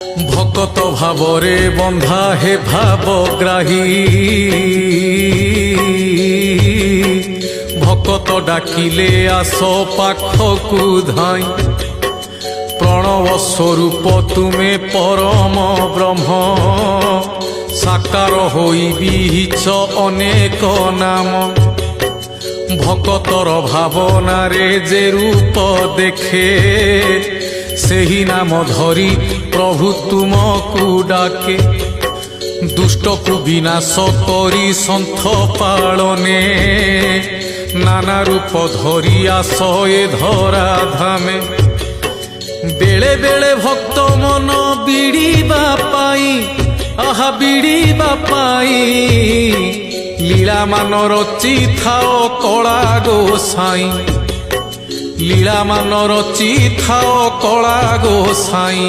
ভকত ভাবরে বন্ধা হে ভাবগ্রাহী, ভকত ডাকিলে আস পাখকু ধাই। প্রণব স্বরূপ তুমে পরম ব্রহ্ম, সাকার হই বিহিছ অনেক নাম। ভকতর ভাবনারে যে রূপ দেখে, ସେହି ନାମ ଧରି ପ୍ରଭୁ ତୁମକୁ ଡାକେ। ଦୁଷ୍ଟକୁ ବିନାଶ କରି ସନ୍ଥ ପାଳନେ, ନାନା ରୂପ ଧରି ଆସ ଏ ଧରା ଧାମେ। ବେଳେ ବେଳେ ଭକ୍ତ ମନ ବିଡ଼ିବା ପାଇଁ, ଆହା ବିଡ଼ିବା ପାଇଁ, ଲୀଳା ମାନ ରଚିଥାଅ କଳା ଗୋସାଇଁ। লীলা মান রচিথাও কলা গোসাই।